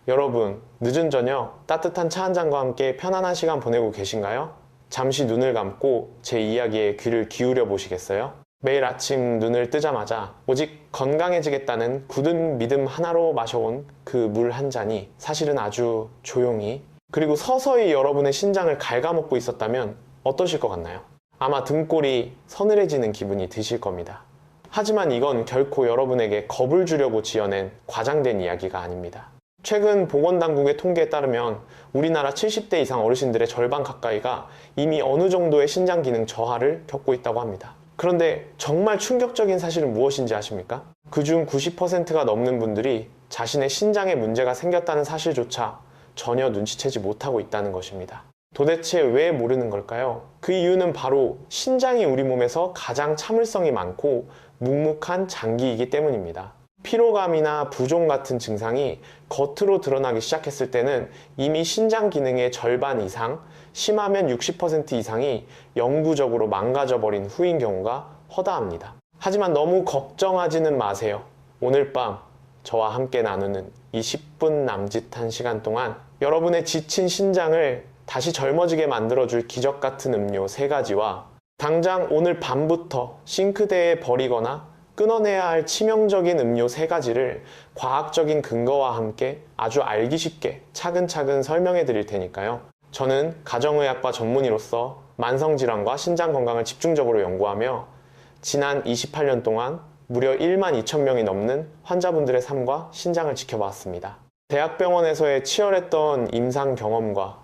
여러분, 늦은 저녁 따뜻한 차 한 잔과 함께 편안한 시간 보내고 계신가요? 잠시 눈을 감고 제 이야기에 귀를 기울여 보시겠어요? 매일 아침 눈을 뜨자마자 오직 건강해지겠다는 굳은 믿음 하나로 마셔온 그 물 한 잔이 사실은 아주 조용히 그리고 서서히 여러분의 심장을 갉아먹고 있었다면 어떠실 것 같나요? 아마 등골이 서늘해지는 기분이 드실 겁니다. 하지만 이건 결코 여러분에게 겁을 주려고 지어낸 과장된 이야기가 아닙니다. 최근 보건당국의 통계에 따르면 우리나라 70대 이상 어르신들의 절반 가까이가 이미 어느 정도의 신장 기능 저하를 겪고 있다고 합니다. 그런데 정말 충격적인 사실은 무엇인지 아십니까? 그중 90%가 넘는 분들이 자신의 신장에 문제가 생겼다는 사실조차 전혀 눈치채지 못하고 있다는 것입니다. 도대체 왜 모르는 걸까요? 그 이유는 바로 신장이 우리 몸에서 가장 참을성이 많고 묵묵한 장기이기 때문입니다. 피로감이나 부종 같은 증상이 겉으로 드러나기 시작했을 때는 이미 신장 기능의 절반 이상, 심하면 60% 이상이 영구적으로 망가져버린 후인 경우가 허다합니다. 하지만 너무 걱정하지는 마세요. 오늘 밤 저와 함께 나누는 이 10분 남짓한 시간 동안 여러분의 지친 신장을 다시 젊어지게 만들어줄 기적 같은 음료 3가지와 당장 오늘 밤부터 싱크대에 버리거나 끊어내야 할 치명적인 음료 3가지를 과학적인 근거와 함께 아주 알기 쉽게 차근차근 설명해 드릴 테니까요. 저는 가정의학과 전문의로서 만성질환과 신장 건강을 집중적으로 연구하며 지난 28년 동안 무려 1만 2천 명이 넘는 환자분들의 삶과 신장을 지켜봤습니다. 대학병원에서의 치열했던 임상 경험과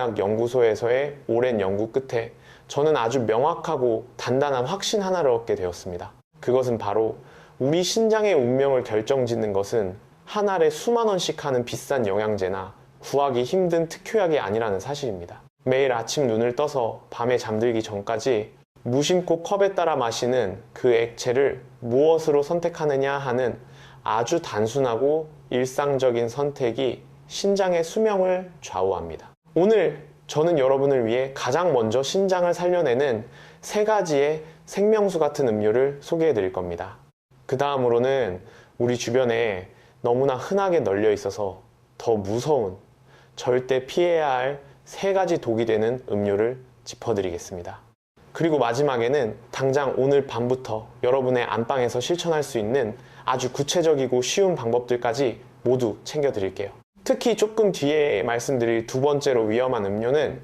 예방의학연구소에서의 오랜 연구 끝에 저는 아주 명확하고 단단한 확신 하나를 얻게 되었습니다. 그것은 바로 우리 신장의 운명을 결정짓는 것은 한 알에 수만 원씩 하는 비싼 영양제나 구하기 힘든 특효약이 아니라는 사실입니다. 매일 아침 눈을 떠서 밤에 잠들기 전까지 무심코 컵에 따라 마시는 그 액체를 무엇으로 선택하느냐 하는 아주 단순하고 일상적인 선택이 신장의 수명을 좌우합니다. 오늘 저는 여러분을 위해 가장 먼저 신장을 살려내는 3가지의 생명수 같은 음료를 소개해 드릴 겁니다. 그 다음으로는 우리 주변에 너무나 흔하게 널려 있어서 더 무서운, 절대 피해야 할 3가지 독이 되는 음료를 짚어드리겠습니다. 그리고 마지막에는 당장 오늘 밤부터 여러분의 안방에서 실천할 수 있는 아주 구체적이고 쉬운 방법들까지 모두 챙겨드릴게요. 특히 조금 뒤에 말씀드릴 2번째로 위험한 음료는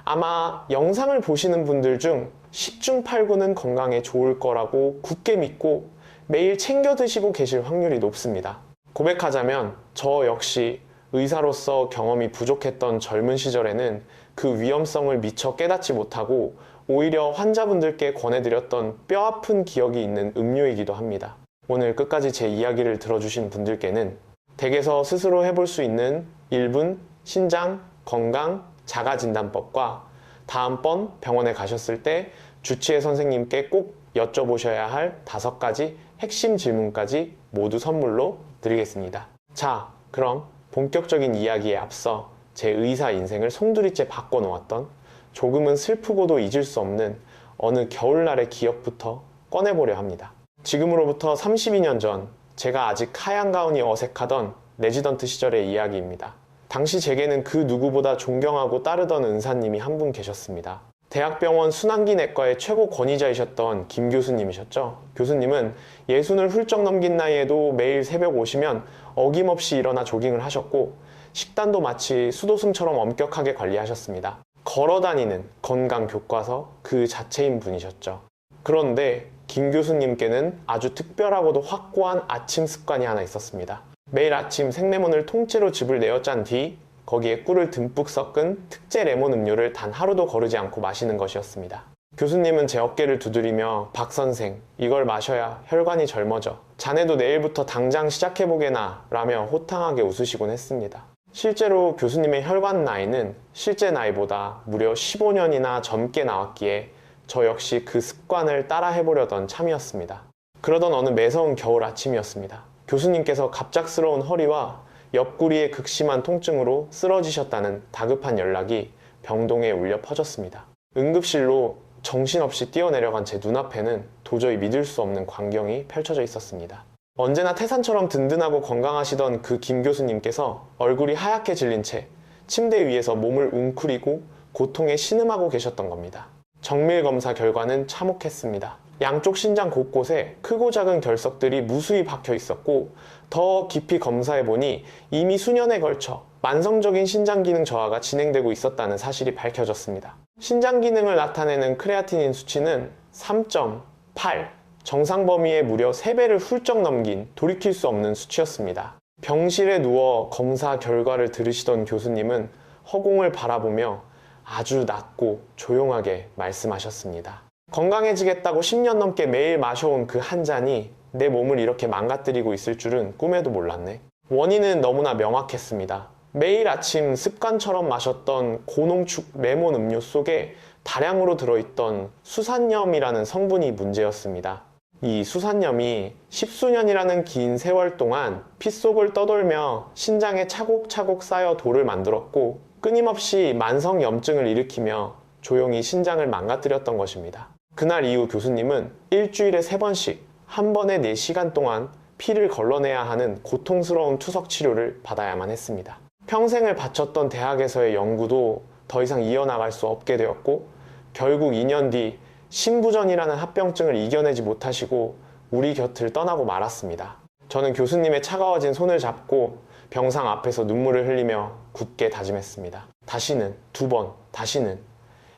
아마 영상을 보시는 분들 중 10중 8구는 건강에 좋을 거라고 굳게 믿고 매일 챙겨 드시고 계실 확률이 높습니다. 고백하자면 저 역시 의사로서 경험이 부족했던 젊은 시절에는 그 위험성을 미처 깨닫지 못하고 오히려 환자분들께 권해드렸던 뼈아픈 기억이 있는 음료이기도 합니다. 오늘 끝까지 제 이야기를 들어주신 분들께는 댁에서 스스로 해볼 수 있는 1분 신장 건강 자가진단법과 다음번 병원에 가셨을 때 주치의 선생님께 꼭 여쭤보셔야 할 5가지 핵심 질문까지 모두 선물로 드리겠습니다. 자, 그럼 본격적인 이야기에 앞서 제 의사 인생을 송두리째 바꿔놓았던 조금은 슬프고도 잊을 수 없는 어느 겨울날의 기억부터 꺼내보려 합니다. 지금으로부터 32년 전 제가 아직 하얀 가운이 어색하던 레지던트 시절의 이야기입니다. 당시 제게는 그 누구보다 존경하고 따르던 은사님이 한 분 계셨습니다. 대학병원 순환기내과의 최고 권위자이셨던 김 교수님이셨죠. 교수님은 60을 훌쩍 넘긴 나이에도 매일 새벽 오시면 어김없이 일어나 조깅을 하셨고 식단도 마치 수도승처럼 엄격하게 관리하셨습니다. 걸어다니는 건강 교과서 그 자체인 분이셨죠. 그런데 김 교수님께는 아주 특별하고도 확고한 아침 습관이 하나 있었습니다. 매일 아침 생레몬을 통째로 즙을 내어 짠 뒤 거기에 꿀을 듬뿍 섞은 특제 레몬 음료를 단 하루도 거르지 않고 마시는 것이었습니다. 교수님은 제 어깨를 두드리며 박 선생, 이걸 마셔야 혈관이 젊어져. 자네도 내일부터 당장 시작해보게나 라며 호탕하게 웃으시곤 했습니다. 실제로 교수님의 혈관 나이는 실제 나이보다 무려 15년이나 젊게 나왔기에 저 역시 그 습관을 따라 해보려던 참이었습니다. 그러던 어느 매서운 겨울 아침이었습니다. 교수님께서 갑작스러운 허리와 옆구리의 극심한 통증으로 쓰러지셨다는 다급한 연락이 병동에 울려 퍼졌습니다. 응급실로 정신없이 뛰어내려간 제 눈앞에는 도저히 믿을 수 없는 광경이 펼쳐져 있었습니다. 언제나 태산처럼 든든하고 건강하시던 그 김 교수님께서 얼굴이 하얗게 질린 채 침대 위에서 몸을 웅크리고 고통에 신음하고 계셨던 겁니다. 정밀 검사 결과는 참혹했습니다. 양쪽 신장 곳곳에 크고 작은 결석들이 무수히 박혀 있었고, 더 깊이 검사해보니 이미 수년에 걸쳐 만성적인 신장 기능 저하가 진행되고 있었다는 사실이 밝혀졌습니다. 신장 기능을 나타내는 크레아티닌 수치는 3.8, 정상 범위의 무려 3배를 훌쩍 넘긴 돌이킬 수 없는 수치였습니다. 병실에 누워 검사 결과를 들으시던 교수님은 허공을 바라보며 아주 낮고 조용하게 말씀하셨습니다. 건강해지겠다고 10년 넘게 매일 마셔온 그 한 잔이 내 몸을 이렇게 망가뜨리고 있을 줄은 꿈에도 몰랐네. 원인은 너무나 명확했습니다. 매일 아침 습관처럼 마셨던 고농축 레몬 음료 속에 다량으로 들어있던 수산염이라는 성분이 문제였습니다. 이 수산염이 십수년이라는 긴 세월 동안 피 속을 떠돌며 신장에 차곡차곡 쌓여 돌을 만들었고, 끊임없이 만성염증을 일으키며 조용히 신장을 망가뜨렸던 것입니다. 그날 이후 교수님은 일주일에 3번씩 한 번에 4시간 동안 피를 걸러내야 하는 고통스러운 투석 치료를 받아야만 했습니다. 평생을 바쳤던 대학에서의 연구도 더 이상 이어나갈 수 없게 되었고, 결국 2년 뒤 신부전이라는 합병증을 이겨내지 못하시고 우리 곁을 떠나고 말았습니다. 저는 교수님의 차가워진 손을 잡고 병상 앞에서 눈물을 흘리며 굳게 다짐했습니다. 다시는, 2번, 다시는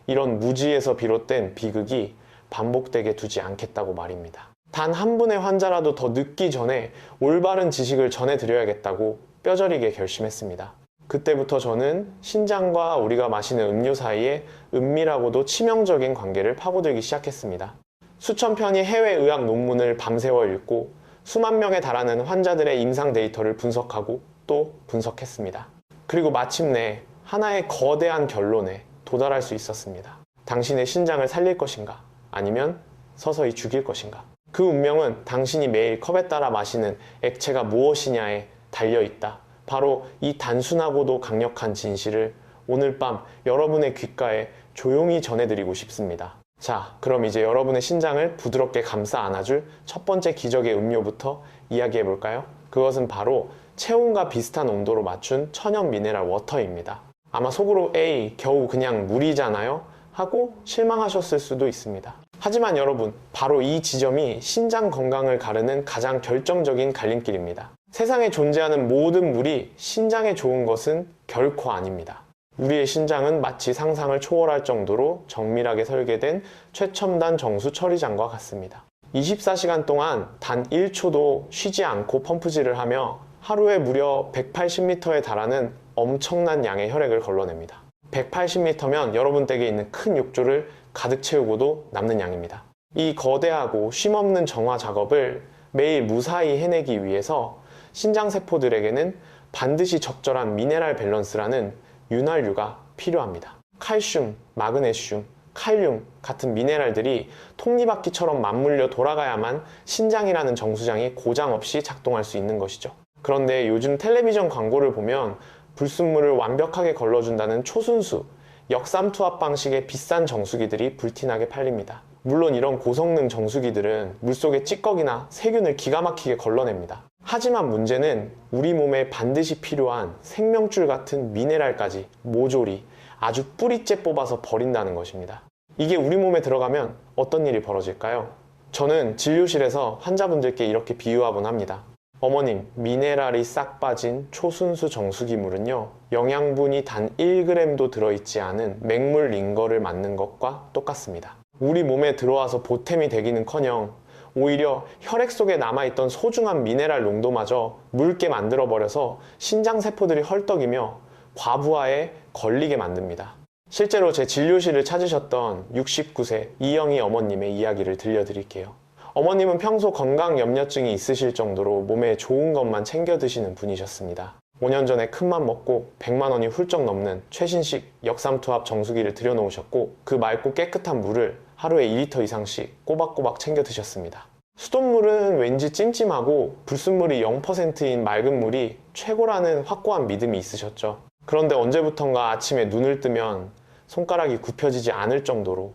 이런 무지에서 비롯된 비극이 반복되게 두지 않겠다고 말입니다. 단 한 분의 환자라도 더 늙기 전에 올바른 지식을 전해드려야겠다고 뼈저리게 결심했습니다. 그때부터 저는 신장과 우리가 마시는 음료 사이에 은밀하고도 치명적인 관계를 파고들기 시작했습니다. 수천 편의 해외 의학 논문을 밤새워 읽고 수만 명에 달하는 환자들의 임상 데이터를 분석하고 또 분석했습니다. 그리고 마침내 하나의 거대한 결론에 도달할 수 있었습니다. 당신의 신장을 살릴 것인가? 아니면 서서히 죽일 것인가? 그 운명은 당신이 매일 컵에 따라 마시는 액체가 무엇이냐에 달려있다. 바로 이 단순하고도 강력한 진실을 오늘 밤 여러분의 귓가에 조용히 전해드리고 싶습니다. 자, 그럼 이제 여러분의 신장을 부드럽게 감싸 안아줄 첫 번째 기적의 음료부터 이야기해볼까요? 그것은 바로 체온과 비슷한 온도로 맞춘 천연 미네랄 워터입니다. 아마 속으로 에이, 겨우 그냥 물이잖아요? 하고 실망하셨을 수도 있습니다. 하지만 여러분, 바로 이 지점이 신장 건강을 가르는 가장 결정적인 갈림길입니다. 세상에 존재하는 모든 물이 신장에 좋은 것은 결코 아닙니다. 우리의 신장은 마치 상상을 초월할 정도로 정밀하게 설계된 최첨단 정수 처리장과 같습니다. 24시간 동안 단 1초도 쉬지 않고 펌프질을 하며 하루에 무려 180m에 달하는 엄청난 양의 혈액을 걸러냅니다. 180m면 여러분 댁에 있는 큰 욕조를 가득 채우고도 남는 양입니다. 이 거대하고 쉼없는 정화 작업을 매일 무사히 해내기 위해서 신장세포들에게는 반드시 적절한 미네랄 밸런스라는 윤활유가 필요합니다. 칼슘, 마그네슘, 칼륨 같은 미네랄들이 톱니바퀴처럼 맞물려 돌아가야만 신장이라는 정수장이 고장 없이 작동할 수 있는 것이죠. 그런데 요즘 텔레비전 광고를 보면 불순물을 완벽하게 걸러준다는 초순수, 역삼투압 방식의 비싼 정수기들이 불티나게 팔립니다. 물론 이런 고성능 정수기들은 물속의 찌꺼기나 세균을 기가 막히게 걸러냅니다. 하지만 문제는 우리 몸에 반드시 필요한 생명줄 같은 미네랄까지 모조리 아주 뿌리째 뽑아서 버린다는 것입니다. 이게 우리 몸에 들어가면 어떤 일이 벌어질까요? 저는 진료실에서 환자분들께 이렇게 비유하곤 합니다. 어머님, 미네랄이 싹 빠진 초순수 정수기물은요, 영양분이 단 1g도 들어있지 않은 맹물 링거를 맞는 것과 똑같습니다. 우리 몸에 들어와서 보탬이 되기는커녕 오히려 혈액 속에 남아있던 소중한 미네랄 농도마저 묽게 만들어버려서 신장세포들이 헐떡이며 과부하에 걸리게 만듭니다. 실제로 제 진료실을 찾으셨던 69세 이영희 어머님의 이야기를 들려드릴게요. 어머님은 평소 건강 염려증이 있으실 정도로 몸에 좋은 것만 챙겨 드시는 분이셨습니다. 5년 전에 큰맘 먹고 100만 원이 훌쩍 넘는 최신식 역삼투압 정수기를 들여놓으셨고, 그 맑고 깨끗한 물을 하루에 2리터 이상씩 꼬박꼬박 챙겨 드셨습니다. 수돗물은 왠지 찜찜하고 불순물이 0%인 맑은 물이 최고라는 확고한 믿음이 있으셨죠. 그런데 언제부턴가 아침에 눈을 뜨면 손가락이 굽혀지지 않을 정도로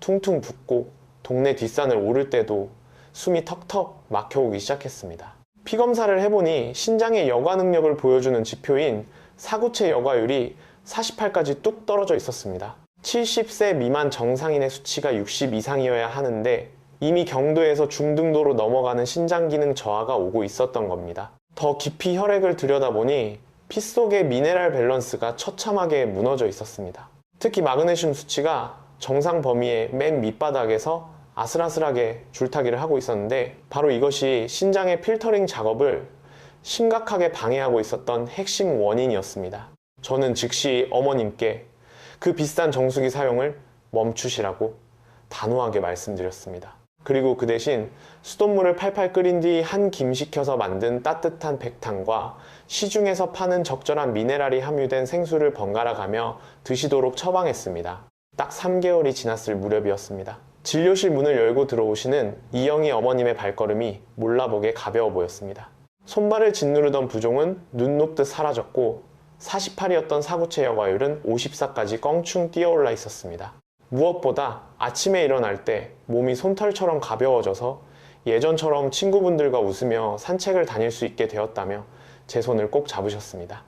퉁퉁 붓고 동네 뒷산을 오를 때도 숨이 턱턱 막혀오기 시작했습니다. 피검사를 해보니 신장의 여과 능력을 보여주는 지표인 사구체 여과율이 48까지 뚝 떨어져 있었습니다. 70세 미만 정상인의 수치가 60 이상이어야 하는데 이미 경도에서 중등도로 넘어가는 신장 기능 저하가 오고 있었던 겁니다. 더 깊이 혈액을 들여다보니 피 속의 미네랄 밸런스가 처참하게 무너져 있었습니다. 특히 마그네슘 수치가 정상 범위의 맨 밑바닥에서 아슬아슬하게 줄타기를 하고 있었는데 바로 이것이 신장의 필터링 작업을 심각하게 방해하고 있었던 핵심 원인이었습니다. 저는 즉시 어머님께 그 비싼 정수기 사용을 멈추시라고 단호하게 말씀드렸습니다. 그리고 그 대신 수돗물을 팔팔 끓인 뒤 한 김 식혀서 만든 따뜻한 백탕과 시중에서 파는 적절한 미네랄이 함유된 생수를 번갈아 가며 드시도록 처방했습니다. 딱 3개월이 지났을 무렵이었습니다. 진료실 문을 열고 들어오시는 이영희 어머님의 발걸음이 몰라보게 가벼워 보였습니다. 손발을 짓누르던 부종은 눈 녹듯 사라졌고 48이었던 사구체 여과율은 54까지 껑충 뛰어올라 있었습니다. 무엇보다 아침에 일어날 때 몸이 솜털처럼 가벼워져서 예전처럼 친구분들과 웃으며 산책을 다닐 수 있게 되었다며 제 손을 꼭 잡으셨습니다.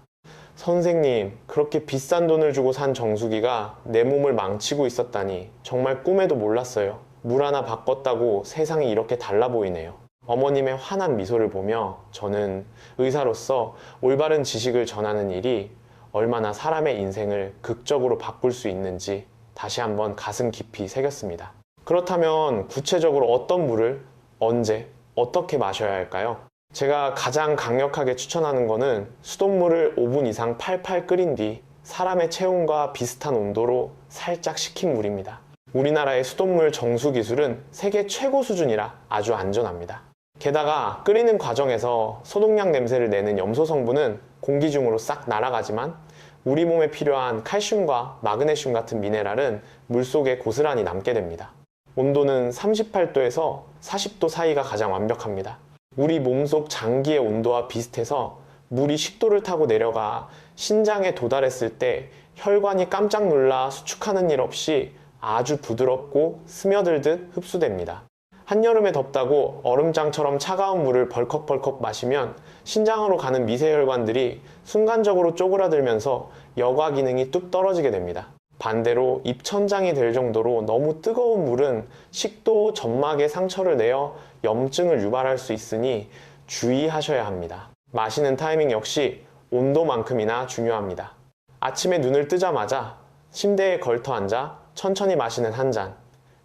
선생님, 그렇게 비싼 돈을 주고 산 정수기가 내 몸을 망치고 있었다니 정말 꿈에도 몰랐어요. 물 하나 바꿨다고 세상이 이렇게 달라 보이네요. 어머님의 환한 미소를 보며 저는 의사로서 올바른 지식을 전하는 일이 얼마나 사람의 인생을 극적으로 바꿀 수 있는지 다시 한번 가슴 깊이 새겼습니다. 그렇다면 구체적으로 어떤 물을 언제 어떻게 마셔야 할까요? 제가 가장 강력하게 추천하는 거는 수돗물을 5분 이상 팔팔 끓인 뒤 사람의 체온과 비슷한 온도로 살짝 식힌 물입니다. 우리나라의 수돗물 정수 기술은 세계 최고 수준이라 아주 안전합니다. 게다가 끓이는 과정에서 소독약 냄새를 내는 염소 성분은 공기 중으로 싹 날아가지만 우리 몸에 필요한 칼슘과 마그네슘 같은 미네랄은 물속에 고스란히 남게 됩니다. 온도는 38도에서 40도 사이가 가장 완벽합니다. 우리 몸속 장기의 온도와 비슷해서 물이 식도를 타고 내려가 신장에 도달했을 때 혈관이 깜짝 놀라 수축하는 일 없이 아주 부드럽고 스며들듯 흡수됩니다. 한여름에 덥다고 얼음장처럼 차가운 물을 벌컥벌컥 마시면 신장으로 가는 미세혈관들이 순간적으로 쪼그라들면서 여과 기능이 뚝 떨어지게 됩니다. 반대로 입천장이 될 정도로 너무 뜨거운 물은 식도 점막에 상처를 내어 염증을 유발할 수 있으니 주의하셔야 합니다. 마시는 타이밍 역시 온도만큼이나 중요합니다. 아침에 눈을 뜨자마자 침대에 걸터 앉아 천천히 마시는 한 잔,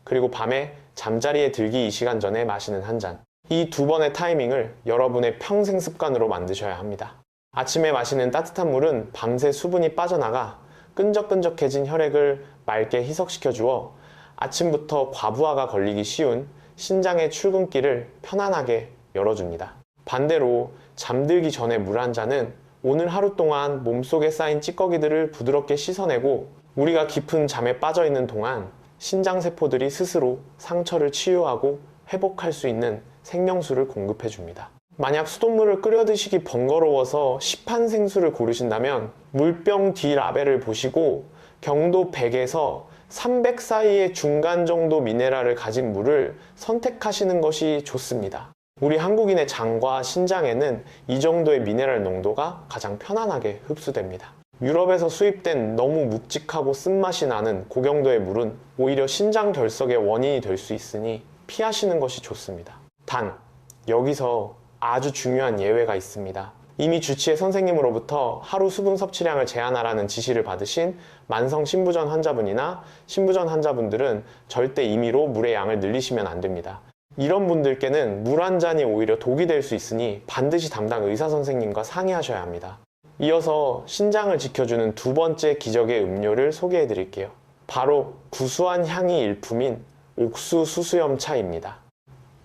그리고 밤에 잠자리에 들기 2시간 전에 마시는 한 잔. 이 두 번의 타이밍을 여러분의 평생 습관으로 만드셔야 합니다. 아침에 마시는 따뜻한 물은 밤새 수분이 빠져나가 끈적끈적해진 혈액을 맑게 희석시켜 주어 아침부터 과부하가 걸리기 쉬운 신장의 출근길을 편안하게 열어줍니다. 반대로 잠들기 전에 물 한 잔은 오늘 하루 동안 몸속에 쌓인 찌꺼기들을 부드럽게 씻어내고 우리가 깊은 잠에 빠져 있는 동안 신장세포들이 스스로 상처를 치유하고 회복할 수 있는 생명수를 공급해 줍니다. 만약 수돗물을 끓여 드시기 번거로워서 시판 생수를 고르신다면 물병 뒤 라벨을 보시고 경도 100에서 300 사이의 중간 정도 미네랄을 가진 물을 선택하시는 것이 좋습니다. 우리 한국인의 장과 신장에는 이 정도의 미네랄 농도가 가장 편안하게 흡수됩니다. 유럽에서 수입된 너무 묵직하고 쓴맛이 나는 고경도의 물은 오히려 신장 결석의 원인이 될 수 있으니 피하시는 것이 좋습니다. 단, 여기서 아주 중요한 예외가 있습니다. 이미 주치의 선생님으로부터 하루 수분 섭취량을 제한하라는 지시를 받으신 만성 신부전 환자분이나 신부전 환자분들은 절대 임의로 물의 양을 늘리시면 안 됩니다. 이런 분들께는 물 한 잔이 오히려 독이 될 수 있으니 반드시 담당 의사 선생님과 상의하셔야 합니다. 이어서 신장을 지켜주는 두 번째 기적의 음료를 소개해 드릴게요. 바로 구수한 향이 일품인 옥수 수수염차입니다.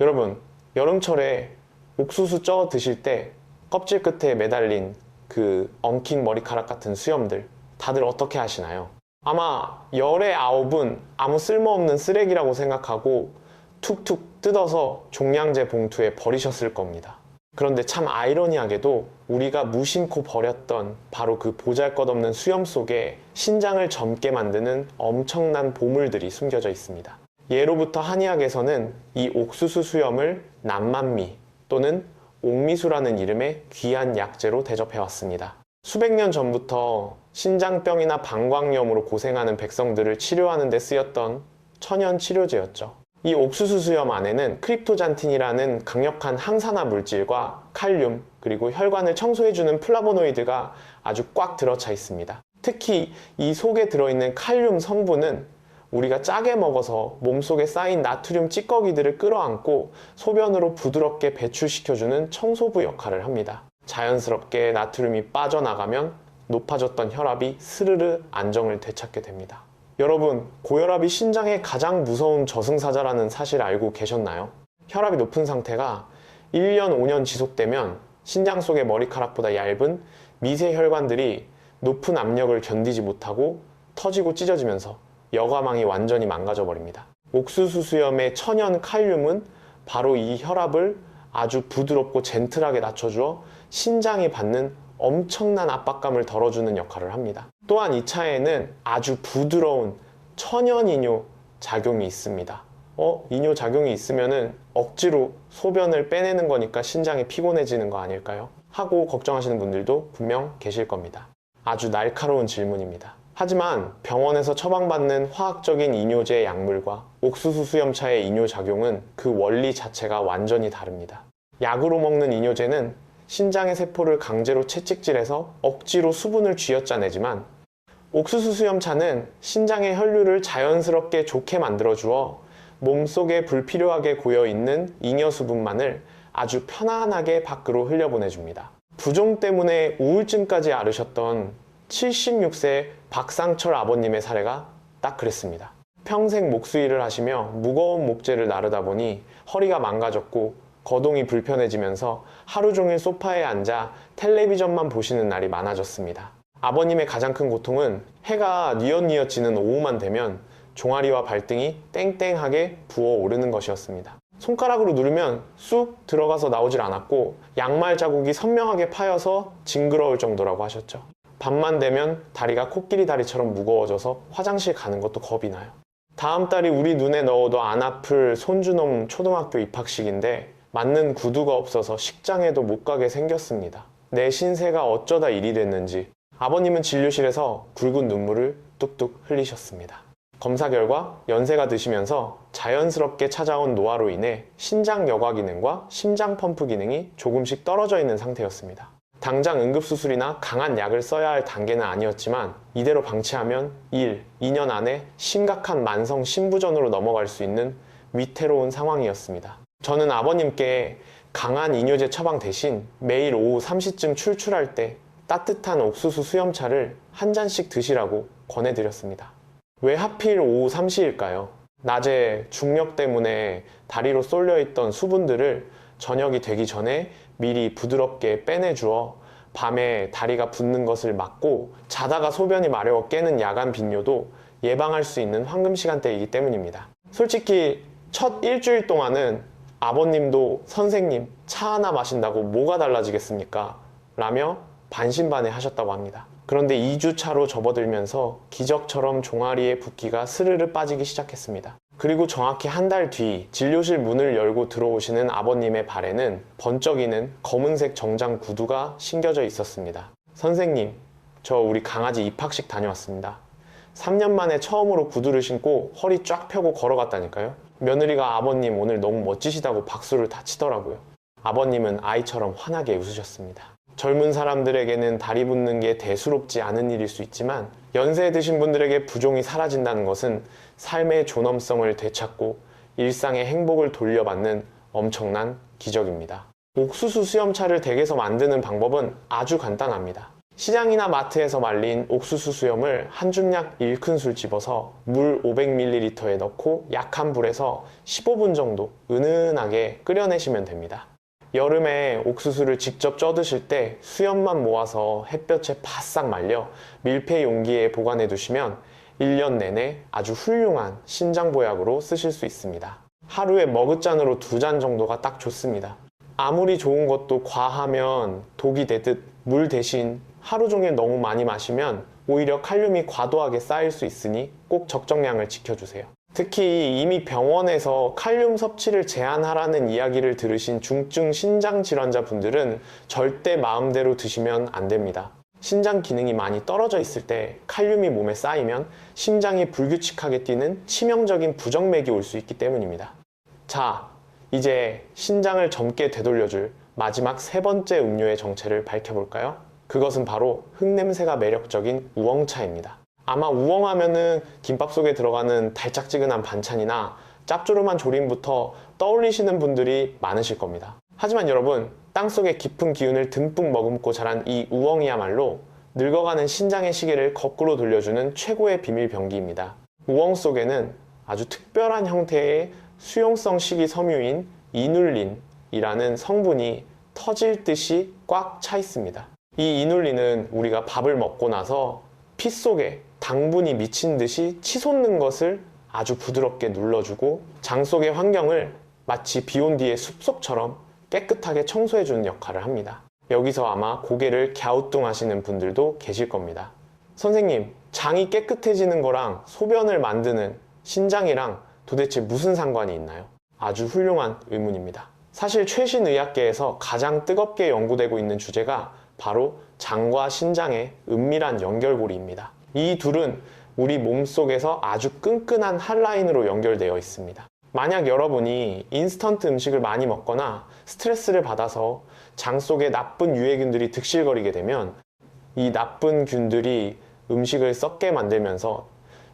여러분, 여름철에 옥수수 쪄 드실 때 껍질 끝에 매달린 그 엉킨 머리카락 같은 수염들 다들 어떻게 하시나요? 아마 열의 9은 아무 쓸모없는 쓰레기라고 생각하고 툭툭 뜯어서 종량제 봉투에 버리셨을 겁니다. 그런데 참 아이러니하게도 우리가 무심코 버렸던 바로 그 보잘것없는 수염 속에 신장을 젊게 만드는 엄청난 보물들이 숨겨져 있습니다. 예로부터 한의학에서는 이 옥수수 수염을 남만미 또는 옥미수라는 이름의 귀한 약재로 대접해왔습니다. 수백 년 전부터 신장병이나 방광염으로 고생하는 백성들을 치료하는 데 쓰였던 천연 치료제였죠. 이 옥수수 수염 안에는 크립토잔틴이라는 강력한 항산화 물질과 칼륨, 그리고 혈관을 청소해주는 플라보노이드가 아주 꽉 들어차 있습니다. 특히 이 속에 들어있는 칼륨 성분은 우리가 짜게 먹어서 몸속에 쌓인 나트륨 찌꺼기들을 끌어안고 소변으로 부드럽게 배출시켜주는 청소부 역할을 합니다. 자연스럽게 나트륨이 빠져나가면 높아졌던 혈압이 스르르 안정을 되찾게 됩니다. 여러분, 고혈압이 신장의 가장 무서운 저승사자라는 사실 알고 계셨나요? 혈압이 높은 상태가 1년, 5년 지속되면 신장 속의 머리카락보다 얇은 미세 혈관들이 높은 압력을 견디지 못하고 터지고 찢어지면서 여과망이 완전히 망가져 버립니다. 옥수수 수염의 천연 칼륨은 바로 이 혈압을 아주 부드럽고 젠틀하게 낮춰주어 신장이 받는 엄청난 압박감을 덜어주는 역할을 합니다. 또한 이 차에는 아주 부드러운 천연 이뇨 작용이 있습니다. 이뇨 작용이 있으면은 억지로 소변을 빼내는 거니까 신장이 피곤해지는 거 아닐까요? 하고 걱정하시는 분들도 분명 계실 겁니다. 아주 날카로운 질문입니다. 하지만 병원에서 처방받는 화학적인 이뇨제 약물과 옥수수 수염차의 이뇨 작용은 그 원리 자체가 완전히 다릅니다. 약으로 먹는 이뇨제는 신장의 세포를 강제로 채찍질해서 억지로 수분을 쥐어짜내지만 옥수수 수염차는 신장의 혈류를 자연스럽게 좋게 만들어주어 몸속에 불필요하게 고여있는 잉여 수분만을 아주 편안하게 밖으로 흘려보내줍니다. 부종 때문에 우울증까지 앓으셨던 76세 박상철 아버님의 사례가 딱 그랬습니다. 평생 목수일을 하시며 무거운 목재를 나르다 보니 허리가 망가졌고 거동이 불편해지면서 하루 종일 소파에 앉아 텔레비전만 보시는 날이 많아졌습니다. 아버님의 가장 큰 고통은 해가 뉘엿뉘엿 지는 오후만 되면 종아리와 발등이 땡땡하게 부어오르는 것이었습니다. 손가락으로 누르면 쑥 들어가서 나오질 않았고 양말 자국이 선명하게 파여서 징그러울 정도라고 하셨죠. 밤만 되면 다리가 코끼리 다리처럼 무거워져서 화장실 가는 것도 겁이 나요. 다음 달이 우리 눈에 넣어도 안 아플 손주놈 초등학교 입학식인데 맞는 구두가 없어서 식장에도 못 가게 생겼습니다. 내 신세가 어쩌다 일이 됐는지 아버님은 진료실에서 굵은 눈물을 뚝뚝 흘리셨습니다. 검사 결과 연세가 드시면서 자연스럽게 찾아온 노화로 인해 신장 여과 기능과 심장 펌프 기능이 조금씩 떨어져 있는 상태였습니다. 당장 응급수술이나 강한 약을 써야 할 단계는 아니었지만 이대로 방치하면 1, 2년 안에 심각한 만성 심부전으로 넘어갈 수 있는 위태로운 상황이었습니다. 저는 아버님께 강한 이뇨제 처방 대신 매일 오후 3시쯤 출출할 때 따뜻한 옥수수 수염차를 한 잔씩 드시라고 권해드렸습니다. 왜 하필 오후 3시일까요? 낮에 중력 때문에 다리로 쏠려있던 수분들을 저녁이 되기 전에 미리 부드럽게 빼내주어 밤에 다리가 붓는 것을 막고 자다가 소변이 마려워 깨는 야간 빈뇨도 예방할 수 있는 황금 시간대이기 때문입니다. 솔직히 첫 일주일 동안은 아버님도 선생님 차 하나 마신다고 뭐가 달라지겠습니까? 라며 반신반의 하셨다고 합니다. 그런데 2주 차로 접어들면서 기적처럼 종아리의 붓기가 스르르 빠지기 시작했습니다. 그리고 정확히 한 달 뒤 진료실 문을 열고 들어오시는 아버님의 발에는 번쩍이는 검은색 정장 구두가 신겨져 있었습니다. 선생님, 저 우리 강아지 입학식 다녀왔습니다. 3년 만에 처음으로 구두를 신고 허리 쫙 펴고 걸어갔다니까요. 며느리가 아버님 오늘 너무 멋지시다고 박수를 다 치더라고요. 아버님은 아이처럼 환하게 웃으셨습니다. 젊은 사람들에게는 다리 붓는 게 대수롭지 않은 일일 수 있지만 연세 드신 분들에게 부종이 사라진다는 것은 삶의 존엄성을 되찾고 일상의 행복을 돌려받는 엄청난 기적입니다. 옥수수 수염차를 댁에서 만드는 방법은 아주 간단합니다. 시장이나 마트에서 말린 옥수수 수염을 한 줌약 1큰술 집어서 물 500ml에 넣고 약한 불에서 15분 정도 은은하게 끓여내시면 됩니다. 여름에 옥수수를 직접 쪄 드실 때 수염만 모아서 햇볕에 바싹 말려 밀폐 용기에 보관해 두시면 1년 내내 아주 훌륭한 신장보약으로 쓰실 수 있습니다. 하루에 머그잔으로 2잔 정도가 딱 좋습니다. 아무리 좋은 것도 과하면 독이 되듯 물 대신 하루 종일 너무 많이 마시면 오히려 칼륨이 과도하게 쌓일 수 있으니 꼭 적정량을 지켜주세요. 특히 이미 병원에서 칼륨 섭취를 제한하라는 이야기를 들으신 중증 신장 질환자 분들은 절대 마음대로 드시면 안 됩니다. 신장 기능이 많이 떨어져 있을 때 칼륨이 몸에 쌓이면 심장이 불규칙하게 뛰는 치명적인 부정맥이 올 수 있기 때문입니다. 자, 이제 신장을 젊게 되돌려줄 마지막 세 번째 음료의 정체를 밝혀볼까요? 그것은 바로 흙냄새가 매력적인 우엉차입니다. 아마 우엉하면은 김밥 속에 들어가는 달짝지근한 반찬이나 짭조름한 조림부터 떠올리시는 분들이 많으실 겁니다. 하지만 여러분, 땅속에 깊은 기운을 듬뿍 머금고 자란 이 우엉이야말로 늙어가는 신장의 시계를 거꾸로 돌려주는 최고의 비밀 병기입니다. 우엉 속에는 아주 특별한 형태의 수용성 식이섬유인 이눌린이라는 성분이 터질 듯이 꽉 차 있습니다. 이 이눌린은 우리가 밥을 먹고 나서 피 속에 당분이 미친 듯이 치솟는 것을 아주 부드럽게 눌러주고 장 속의 환경을 마치 비 온 뒤의 숲속처럼 깨끗하게 청소해주는 역할을 합니다. 여기서 아마 고개를 갸우뚱하시는 분들도 계실 겁니다. 선생님, 장이 깨끗해지는 거랑 소변을 만드는 신장이랑 도대체 무슨 상관이 있나요? 아주 훌륭한 의문입니다. 사실 최신 의학계에서 가장 뜨겁게 연구되고 있는 주제가 바로 장과 신장의 은밀한 연결고리입니다. 이 둘은 우리 몸속에서 아주 끈끈한 핫라인으로 연결되어 있습니다. 만약 여러분이 인스턴트 음식을 많이 먹거나 스트레스를 받아서 장 속에 나쁜 유해균들이 득실거리게 되면 이 나쁜 균들이 음식을 썩게 만들면서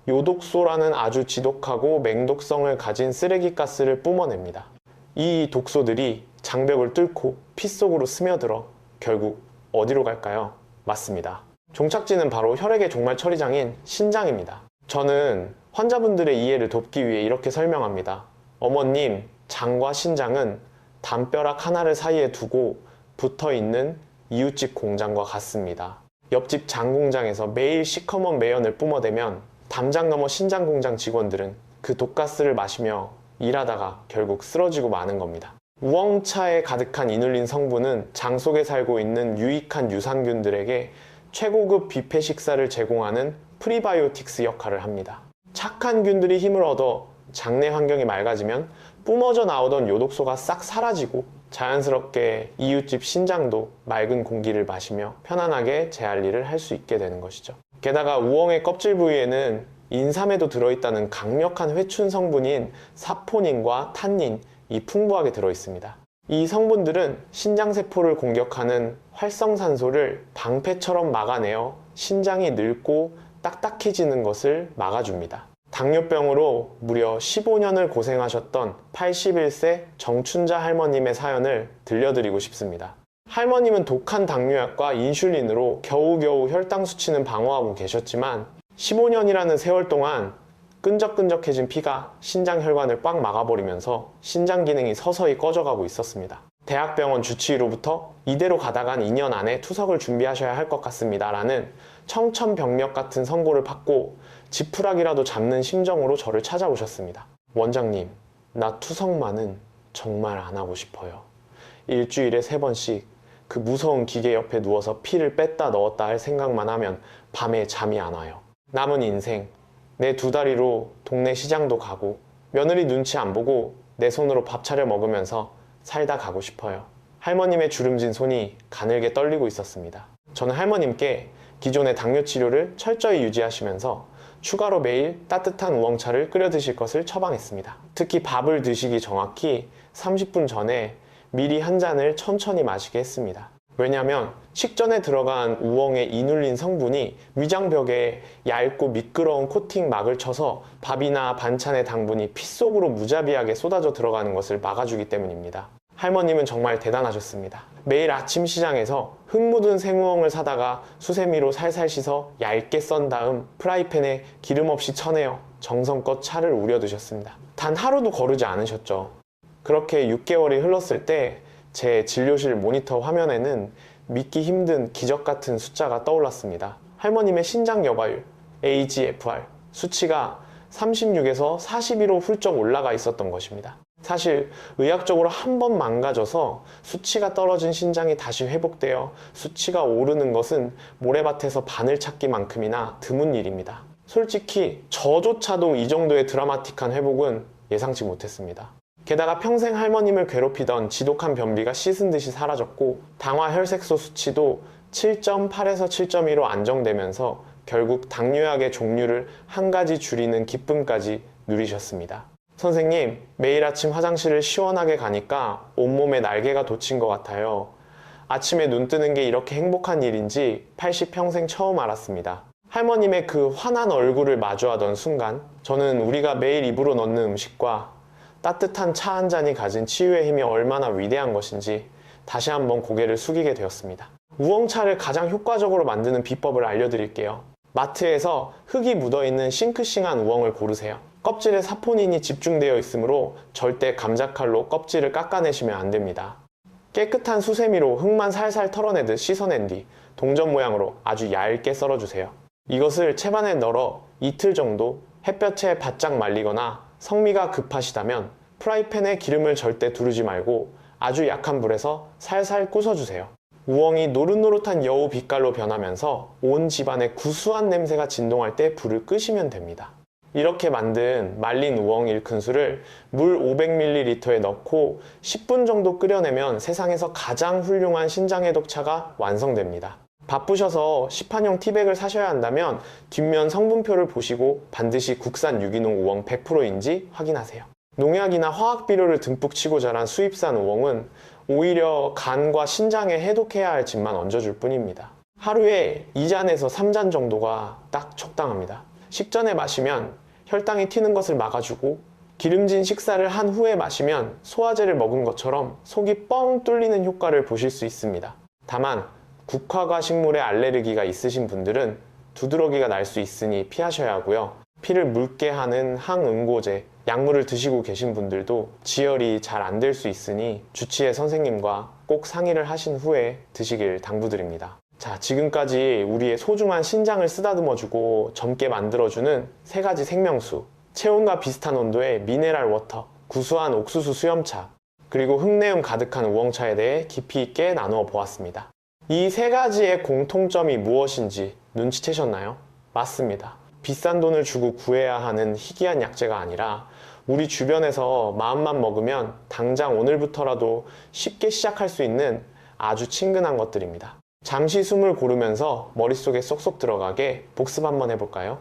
요독소라는 아주 지독하고 맹독성을 가진 쓰레기가스를 뿜어냅니다. 이 독소들이 장벽을 뚫고 피 속으로 스며들어 결국 어디로 갈까요? 맞습니다. 종착지는 바로 혈액의 종말 처리장인 신장입니다. 저는 환자분들의 이해를 돕기 위해 이렇게 설명합니다. 어머님, 장과 신장은 담벼락 하나를 사이에 두고 붙어있는 이웃집 공장과 같습니다. 옆집 장 공장에서 매일 시커먼 매연을 뿜어대면 담장 너머 신장 공장 직원들은 그 독가스를 마시며 일하다가 결국 쓰러지고 마는 겁니다. 우엉차에 가득한 이눌린 성분은 장 속에 살고 있는 유익한 유산균들에게 최고급 뷔페 식사를 제공하는 프리바이오틱스 역할을 합니다. 착한 균들이 힘을 얻어 장내 환경이 맑아지면 뿜어져 나오던 요독소가 싹 사라지고 자연스럽게 이웃집 신장도 맑은 공기를 마시며 편안하게 제 할 일을 할 수 있게 되는 것이죠. 게다가 우엉의 껍질 부위에는 인삼에도 들어있다는 강력한 회춘 성분인 사포닌과 탄닌이 풍부하게 들어있습니다. 이 성분들은 신장세포를 공격하는 활성산소를 방패처럼 막아내어 신장이 늙고 딱딱해지는 것을 막아줍니다. 당뇨병으로 무려 15년을 고생하셨던 81세 정춘자 할머님의 사연을 들려드리고 싶습니다. 할머님은 독한 당뇨약과 인슐린으로 겨우겨우 혈당 수치는 방어하고 계셨지만 15년이라는 세월 동안 끈적끈적해진 피가 신장 혈관을 꽉 막아버리면서 신장 기능이 서서히 꺼져가고 있었습니다. 대학병원 주치의로부터 이대로 가다간 2년 안에 투석을 준비하셔야 할 것 같습니다 라는 청천벽력 같은 선고를 받고 지푸라기라도 잡는 심정으로 저를 찾아오셨습니다. 원장님, 나 투석만은 정말 안 하고 싶어요. 일주일에 3번씩 그 무서운 기계 옆에 누워서 피를 뺐다 넣었다 할 생각만 하면 밤에 잠이 안 와요. 남은 인생 내 2다리로 동네 시장도 가고 며느리 눈치 안 보고 내 손으로 밥 차려 먹으면서 살다 가고 싶어요. 할머님의 주름진 손이 가늘게 떨리고 있었습니다. 저는 할머님께 기존의 당뇨 치료를 철저히 유지하시면서 추가로 매일 따뜻한 우엉차를 끓여 드실 것을 처방했습니다. 특히 밥을 드시기 정확히 30분 전에 미리 한 잔을 천천히 마시게 했습니다. 왜냐하면 식전에 들어간 우엉의 이눌린 성분이 위장벽에 얇고 미끄러운 코팅 막을 쳐서 밥이나 반찬의 당분이 피 속으로 무자비하게 쏟아져 들어가는 것을 막아주기 때문입니다. 할머님은 정말 대단하셨습니다. 매일 아침 시장에서 흙 묻은 생우엉을 사다가 수세미로 살살 씻어 얇게 썬 다음 프라이팬에 기름 없이 쳐내어 정성껏 차를 우려 드셨습니다. 단 하루도 거르지 않으셨죠. 그렇게 6개월이 흘렀을 때 제 진료실 모니터 화면에는 믿기 힘든 기적 같은 숫자가 떠올랐습니다. 할머님의 신장 여과율 AGFR 수치가 36에서 41로 훌쩍 올라가 있었던 것입니다. 사실 의학적으로 한 번 망가져서 수치가 떨어진 신장이 다시 회복되어 수치가 오르는 것은 모래밭에서 바늘 찾기만큼이나 드문 일입니다. 솔직히 저조차도 이 정도의 드라마틱한 회복은 예상치 못했습니다. 게다가 평생 할머님을 괴롭히던 지독한 변비가 씻은 듯이 사라졌고 당화 혈색소 수치도 7.8에서 7.2로 안정되면서 결국 당뇨약의 종류를 한 가지 줄이는 기쁨까지 누리셨습니다. 선생님, 매일 아침 화장실을 시원하게 가니까 온몸에 날개가 돋친 것 같아요. 아침에 눈 뜨는 게 이렇게 행복한 일인지 80평생 처음 알았습니다. 할머님의 그 환한 얼굴을 마주하던 순간 저는 우리가 매일 입으로 넣는 음식과 따뜻한 차 한 잔이 가진 치유의 힘이 얼마나 위대한 것인지 다시 한번 고개를 숙이게 되었습니다. 우엉차를 가장 효과적으로 만드는 비법을 알려드릴게요. 마트에서 흙이 묻어있는 싱크싱한 우엉을 고르세요. 껍질에 사포닌이 집중되어 있으므로 절대 감자칼로 껍질을 깎아내시면 안 됩니다. 깨끗한 수세미로 흙만 살살 털어내듯 씻어낸 뒤 동전 모양으로 아주 얇게 썰어주세요. 이것을 채반에 널어 이틀 정도 햇볕에 바짝 말리거나 성미가 급하시다면 프라이팬에 기름을 절대 두르지 말고 아주 약한 불에서 살살 구워주세요. 우엉이 노릇노릇한 여우 빛깔로 변하면서 온 집안에 구수한 냄새가 진동할 때 불을 끄시면 됩니다. 이렇게 만든 말린 우엉 1큰술을 물 500ml에 넣고 10분 정도 끓여내면 세상에서 가장 훌륭한 신장해독차가 완성됩니다. 바쁘셔서 시판용 티백을 사셔야 한다면 뒷면 성분표를 보시고 반드시 국산 유기농 우엉 100%인지 확인하세요. 농약이나 화학비료를 듬뿍 치고 자란 수입산 우엉은 오히려 간과 신장에 해독해야 할 짐만 얹어줄 뿐입니다. 하루에 2잔에서 3잔 정도가 딱 적당합니다. 식전에 마시면 혈당이 튀는 것을 막아주고 기름진 식사를 한 후에 마시면 소화제를 먹은 것처럼 속이 뻥 뚫리는 효과를 보실 수 있습니다. 다만 국화과 식물에 알레르기가 있으신 분들은 두드러기가 날 수 있으니 피하셔야 하고요. 피를 묽게 하는 항응고제, 약물을 드시고 계신 분들도 지혈이 잘 안 될 수 있으니 주치의 선생님과 꼭 상의를 하신 후에 드시길 당부드립니다. 자, 지금까지 우리의 소중한 신장을 쓰다듬어주고 젊게 만들어주는 3가지 생명수, 체온과 비슷한 온도의 미네랄 워터, 구수한 옥수수 수염차, 그리고 흙내음 가득한 우엉차에 대해 깊이 있게 나누어 보았습니다. 이 3가지의 공통점이 무엇인지 눈치채셨나요? 맞습니다. 비싼 돈을 주고 구해야 하는 희귀한 약재가 아니라 우리 주변에서 마음만 먹으면 당장 오늘부터라도 쉽게 시작할 수 있는 아주 친근한 것들입니다. 잠시 숨을 고르면서 머릿속에 쏙쏙 들어가게 복습 한번 해볼까요?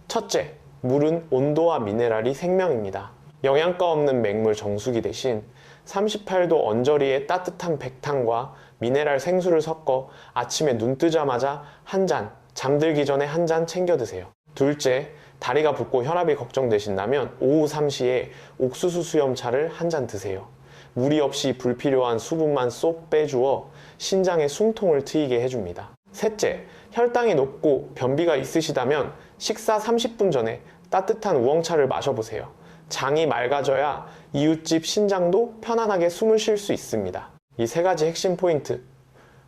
첫째, 물은 온도와 미네랄이 생명입니다. 영양가 없는 맹물 정수기 대신 38도 언저리의 따뜻한 백탕과 미네랄 생수를 섞어 아침에 눈 뜨자마자 한 잔, 잠들기 전에 한 잔 챙겨 드세요. 둘째, 다리가 붓고 혈압이 걱정되신다면 오후 3시에 옥수수 수염차를 한 잔 드세요. 무리 없이 불필요한 수분만 쏙 빼주어 신장의 숨통을 트이게 해줍니다. 셋째, 혈당이 높고 변비가 있으시다면 식사 30분 전에 따뜻한 우엉차를 마셔보세요. 장이 맑아져야 이웃집 신장도 편안하게 숨을 쉴 수 있습니다. 이 3가지 핵심 포인트,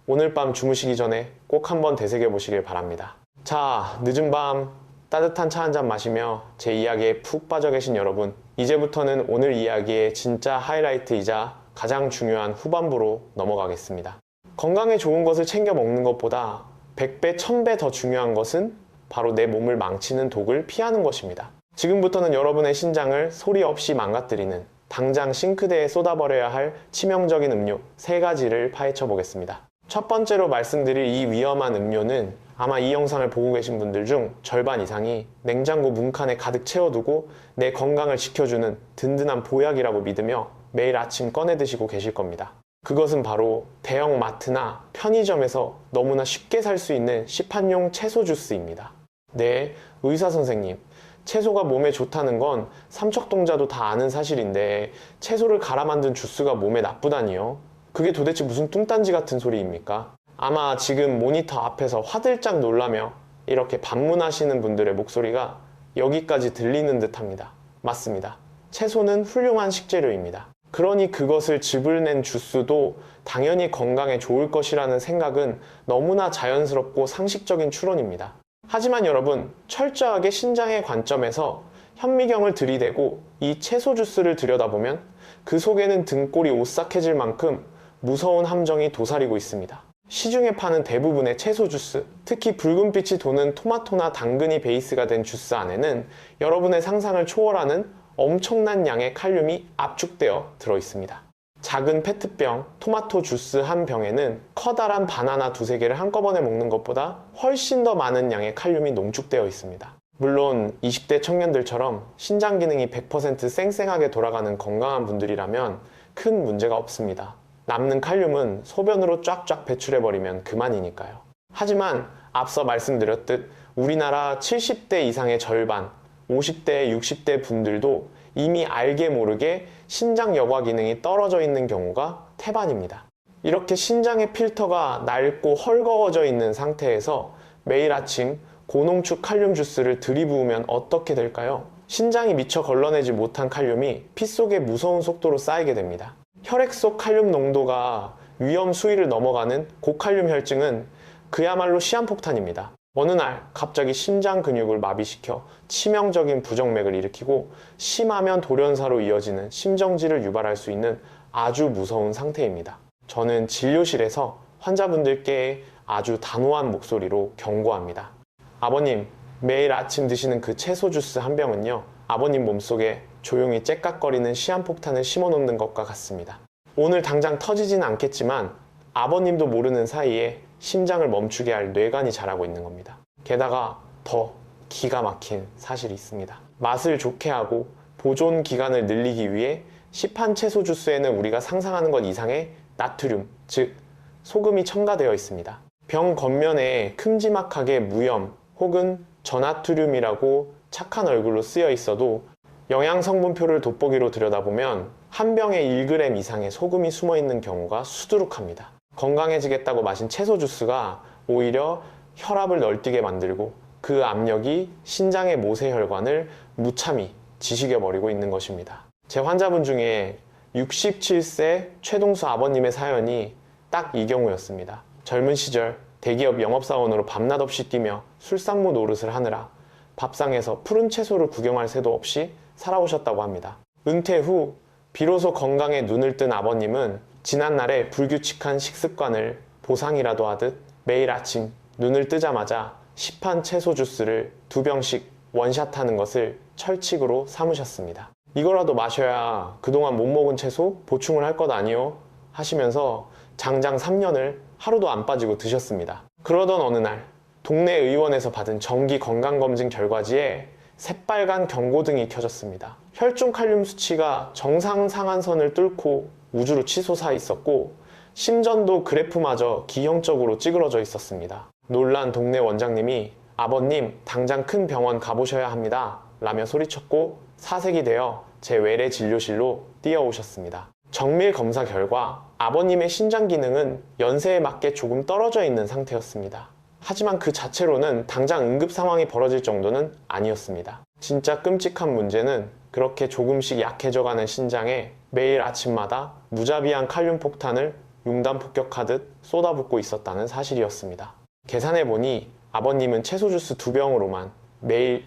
오늘 밤 주무시기 전에 꼭 한번 되새겨 보시길 바랍니다. 자, 늦은 밤 따뜻한 차 한 잔 마시며 제 이야기에 푹 빠져 계신 여러분, 이제부터는 오늘 이야기의 진짜 하이라이트이자 가장 중요한 후반부로 넘어가겠습니다. 건강에 좋은 것을 챙겨 먹는 것보다 100배, 1000배 더 중요한 것은 바로 내 몸을 망치는 독을 피하는 것입니다. 지금부터는 여러분의 신장을 소리 없이 망가뜨리는, 당장 싱크대에 쏟아버려야 할 치명적인 음료 3가지를 파헤쳐 보겠습니다. 첫 번째로 말씀드릴 이 위험한 음료는 아마 이 영상을 보고 계신 분들 중 절반 이상이 냉장고 문칸에 가득 채워두고 내 건강을 지켜주는 든든한 보약이라고 믿으며 매일 아침 꺼내 드시고 계실 겁니다. 그것은 바로 대형 마트나 편의점에서 너무나 쉽게 살 수 있는 시판용 채소 주스입니다. 네, 의사 선생님, 채소가 몸에 좋다는 건 삼척동자도 다 아는 사실인데 채소를 갈아 만든 주스가 몸에 나쁘다니요? 그게 도대체 무슨 뚱딴지 같은 소리입니까? 아마 지금 모니터 앞에서 화들짝 놀라며 이렇게 반문하시는 분들의 목소리가 여기까지 들리는 듯 합니다. 맞습니다. 채소는 훌륭한 식재료입니다. 그러니 그것을 즙을 낸 주스도 당연히 건강에 좋을 것이라는 생각은 너무나 자연스럽고 상식적인 추론입니다. 하지만 여러분, 철저하게 신장의 관점에서 현미경을 들이대고 이 채소 주스를 들여다보면 그 속에는 등골이 오싹해질 만큼 무서운 함정이 도사리고 있습니다. 시중에 파는 대부분의 채소 주스, 특히 붉은빛이 도는 토마토나 당근이 베이스가 된 주스 안에는 여러분의 상상을 초월하는 엄청난 양의 칼륨이 압축되어 들어있습니다. 작은 페트병 토마토 주스 한 병에는 커다란 바나나 두세 개를 한꺼번에 먹는 것보다 훨씬 더 많은 양의 칼륨이 농축되어 있습니다. 물론 20대 청년들처럼 신장 기능이 100% 쌩쌩하게 돌아가는 건강한 분들이라면 큰 문제가 없습니다. 남는 칼륨은 소변으로 쫙쫙 배출해버리면 그만이니까요. 하지만 앞서 말씀드렸듯 우리나라 70대 이상의 절반, 50대, 60대 분들도 이미 알게 모르게 신장 여과 기능이 떨어져 있는 경우가 태반입니다. 이렇게 신장의 필터가 낡고 헐거워져 있는 상태에서 매일 아침 고농축 칼륨 주스를 들이부으면 어떻게 될까요? 신장이 미처 걸러내지 못한 칼륨이 피 속에 무서운 속도로 쌓이게 됩니다. 혈액 속 칼륨 농도가 위험 수위를 넘어가는 고칼륨 혈증은 그야말로 시한폭탄입니다. 어느 날 갑자기 심장 근육을 마비시켜 치명적인 부정맥을 일으키고 심하면 돌연사로 이어지는 심정지를 유발할 수 있는 아주 무서운 상태입니다. 저는 진료실에서 환자분들께 아주 단호한 목소리로 경고합니다. 아버님, 매일 아침 드시는 그 채소 주스 한 병은요, 아버님 몸속에 조용히 째깍거리는 시한폭탄을 심어놓는 것과 같습니다. 오늘 당장 터지진 않겠지만 아버님도 모르는 사이에 심장을 멈추게 할 뇌관이 자라고 있는 겁니다. 게다가 더 기가 막힌 사실이 있습니다. 맛을 좋게 하고 보존 기간을 늘리기 위해 시판 채소 주스에는 우리가 상상하는 것 이상의 나트륨, 즉 소금이 첨가되어 있습니다. 병 겉면에 큼지막하게 무염 혹은 저나트륨이라고 착한 얼굴로 쓰여 있어도 영양 성분표를 돋보기로 들여다보면 한 병에 1g 이상의 소금이 숨어 있는 경우가 수두룩합니다. 건강해지겠다고 마신 채소 주스가 오히려 혈압을 널뛰게 만들고 그 압력이 신장의 모세혈관을 무참히 지식여버리고 있는 것입니다. 제 환자분 중에 67세 최동수 아버님의 사연이 딱 이 경우였습니다. 젊은 시절 대기업 영업사원으로 밤낮 없이 뛰며 술상무 노릇을 하느라 밥상에서 푸른 채소를 구경할 새도 없이 살아오셨다고 합니다. 은퇴 후 비로소 건강에 눈을 뜬 아버님은 지난날의 불규칙한 식습관을 보상이라도 하듯 매일 아침 눈을 뜨자마자 시판 채소 주스를 2병씩 원샷하는 것을 철칙으로 삼으셨습니다. 이거라도 마셔야 그동안 못 먹은 채소 보충을 할 것 아니요? 하시면서 장장 3년을 하루도 안 빠지고 드셨습니다. 그러던 어느 날 동네 의원에서 받은 정기 건강검진 결과지에 새빨간 경고등이 켜졌습니다. 혈중 칼륨 수치가 정상 상한선을 뚫고 우주로 치솟아 있었고 심전도 그래프마저 기형적으로 찌그러져 있었습니다. 놀란 동네 원장님이 아버님 당장 큰 병원 가보셔야 합니다 라며 소리쳤고 사색이 되어 제 외래 진료실로 뛰어오셨습니다. 정밀 검사 결과 아버님의 신장 기능은 연세에 맞게 조금 떨어져 있는 상태였습니다. 하지만 그 자체로는 당장 응급 상황이 벌어질 정도는 아니었습니다. 진짜 끔찍한 문제는 그렇게 조금씩 약해져가는 신장에 매일 아침마다 무자비한 칼륨 폭탄을 융단 폭격하듯 쏟아붓고 있었다는 사실이었습니다. 계산해보니 아버님은 채소 주스 2병으로만 매일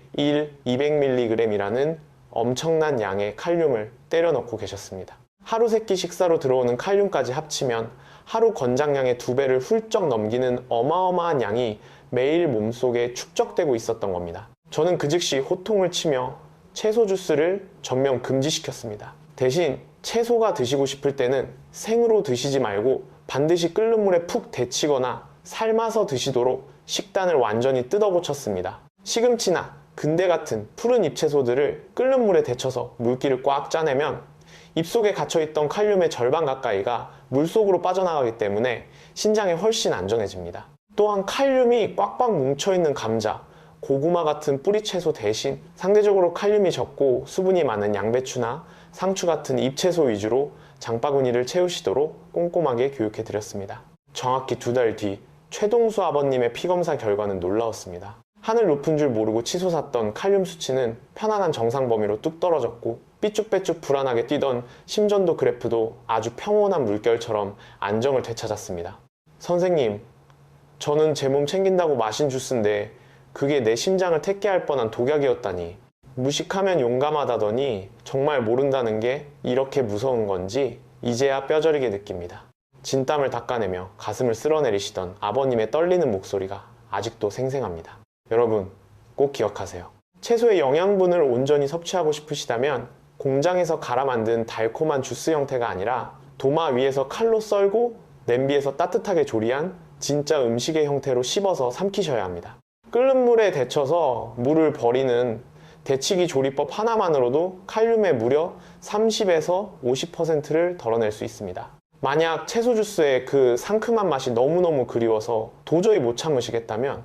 200mg이라는 엄청난 양의 칼륨을 때려 넣고 계셨습니다. 하루 세끼 식사로 들어오는 칼륨까지 합치면 하루 권장량의 2배를 훌쩍 넘기는 어마어마한 양이 매일 몸속에 축적되고 있었던 겁니다. 저는 그 즉시 호통을 치며 채소 주스를 전면 금지시켰습니다. 대신 채소가 드시고 싶을 때는 생으로 드시지 말고 반드시 끓는 물에 푹 데치거나 삶아서 드시도록 식단을 완전히 뜯어고쳤습니다. 시금치나 근대 같은 푸른 잎채소들을 끓는 물에 데쳐서 물기를 꽉 짜내면 입속에 갇혀있던 칼륨의 절반 가까이가 물속으로 빠져나가기 때문에 신장에 훨씬 안전해집니다. 또한 칼륨이 꽉꽉 뭉쳐있는 감자, 고구마 같은 뿌리채소 대신 상대적으로 칼륨이 적고 수분이 많은 양배추나 상추 같은 잎채소 위주로 장바구니를 채우시도록 꼼꼼하게 교육해드렸습니다. 정확히 2달 뒤 최동수 아버님의 피검사 결과는 놀라웠습니다. 하늘 높은 줄 모르고 치솟았던 칼륨 수치는 편안한 정상 범위로 뚝 떨어졌고 삐쭉빼쭉 불안하게 뛰던 심전도 그래프도 아주 평온한 물결처럼 안정을 되찾았습니다. 선생님, 저는 제 몸 챙긴다고 마신 주스인데 그게 내 심장을 택케할 뻔한 독약이었다니. 무식하면 용감하다더니 정말 모른다는 게 이렇게 무서운 건지 이제야 뼈저리게 느낍니다. 진땀을 닦아내며 가슴을 쓸어내리시던 아버님의 떨리는 목소리가 아직도 생생합니다. 여러분, 꼭 기억하세요. 채소의 영양분을 온전히 섭취하고 싶으시다면 공장에서 갈아 만든 달콤한 주스 형태가 아니라 도마 위에서 칼로 썰고 냄비에서 따뜻하게 조리한 진짜 음식의 형태로 씹어서 삼키셔야 합니다. 끓는 물에 데쳐서 물을 버리는 데치기 조리법 하나만으로도 칼륨의 무려 30에서 50%를 덜어낼 수 있습니다. 만약 채소 주스의 그 상큼한 맛이 너무너무 그리워서 도저히 못 참으시겠다면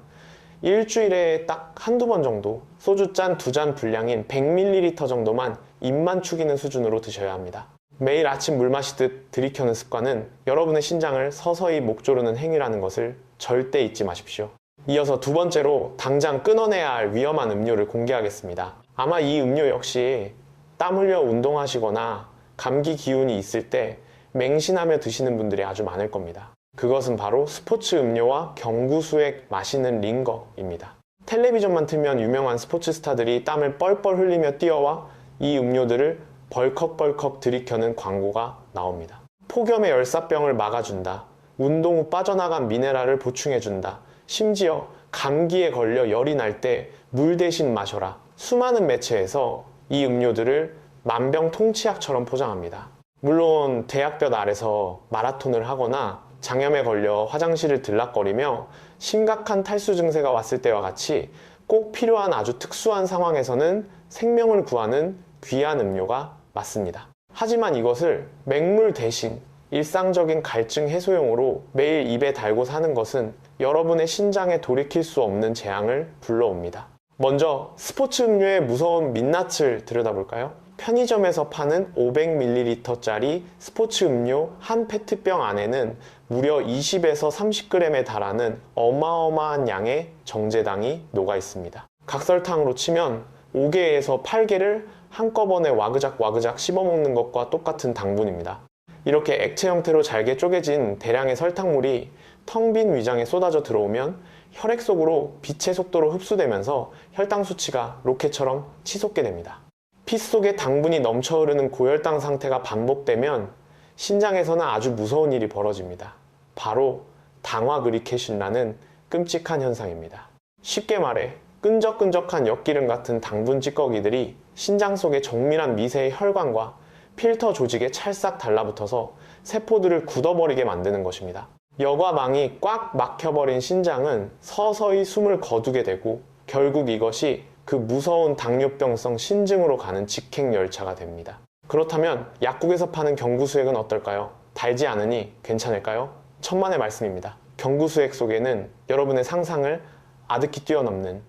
일주일에 딱 한두 번 정도 소주 짠 2잔 분량인 100ml 정도만 입만 축이는 수준으로 드셔야 합니다. 매일 아침 물 마시듯 들이켜는 습관은 여러분의 신장을 서서히 목 조르는 행위라는 것을 절대 잊지 마십시오. 이어서 두 번째로 당장 끊어내야 할 위험한 음료를 공개하겠습니다. 아마 이 음료 역시 땀 흘려 운동하시거나 감기 기운이 있을 때 맹신하며 드시는 분들이 아주 많을 겁니다. 그것은 바로 스포츠 음료와 경구수액 마시는 링거입니다. 텔레비전만 틀면 유명한 스포츠 스타들이 땀을 뻘뻘 흘리며 뛰어와 이 음료들을 벌컥벌컥 들이켜는 광고가 나옵니다. 폭염의 열사병을 막아준다. 운동 후 빠져나간 미네랄을 보충해준다. 심지어 감기에 걸려 열이 날 때 물 대신 마셔라. 수많은 매체에서 이 음료들을 만병통치약처럼 포장합니다. 물론 대학볕 아래서 마라톤을 하거나 장염에 걸려 화장실을 들락거리며 심각한 탈수 증세가 왔을 때와 같이 꼭 필요한 아주 특수한 상황에서는 생명을 구하는 귀한 음료가 맞습니다. 하지만 이것을 맹물 대신 일상적인 갈증 해소용으로 매일 입에 달고 사는 것은 여러분의 신장에 돌이킬 수 없는 재앙을 불러옵니다. 먼저 스포츠 음료의 무서운 민낯을 들여다볼까요? 편의점에서 파는 500ml짜리 스포츠 음료 한 페트병 안에는 무려 20에서 30g에 달하는 어마어마한 양의 정제당이 녹아 있습니다. 각설탕으로 치면 5개에서 8개를 한꺼번에 와그작 씹어먹는 것과 똑같은 당분입니다. 이렇게 액체 형태로 잘게 쪼개진 대량의 설탕물이 텅 빈 위장에 쏟아져 들어오면 혈액 속으로 빛의 속도로 흡수되면서 혈당 수치가 로켓처럼 치솟게 됩니다. 피 속에 당분이 넘쳐 흐르는 고혈당 상태가 반복되면 신장에서는 아주 무서운 일이 벌어집니다. 바로 당화그리케신이라는 끔찍한 현상입니다. 쉽게 말해 끈적끈적한 엿기름 같은 당분 찌꺼기들이 신장 속의 정밀한 미세의 혈관과 필터 조직에 찰싹 달라붙어서 세포들을 굳어버리게 만드는 것입니다. 여과 망이 꽉 막혀버린 신장은 서서히 숨을 거두게 되고 결국 이것이 그 무서운 당뇨병성 신증으로 가는 직행열차가 됩니다. 그렇다면 약국에서 파는 경구수액은 어떨까요? 달지 않으니 괜찮을까요? 천만의 말씀입니다. 경구수액 속에는 여러분의 상상을 아득히 뛰어넘는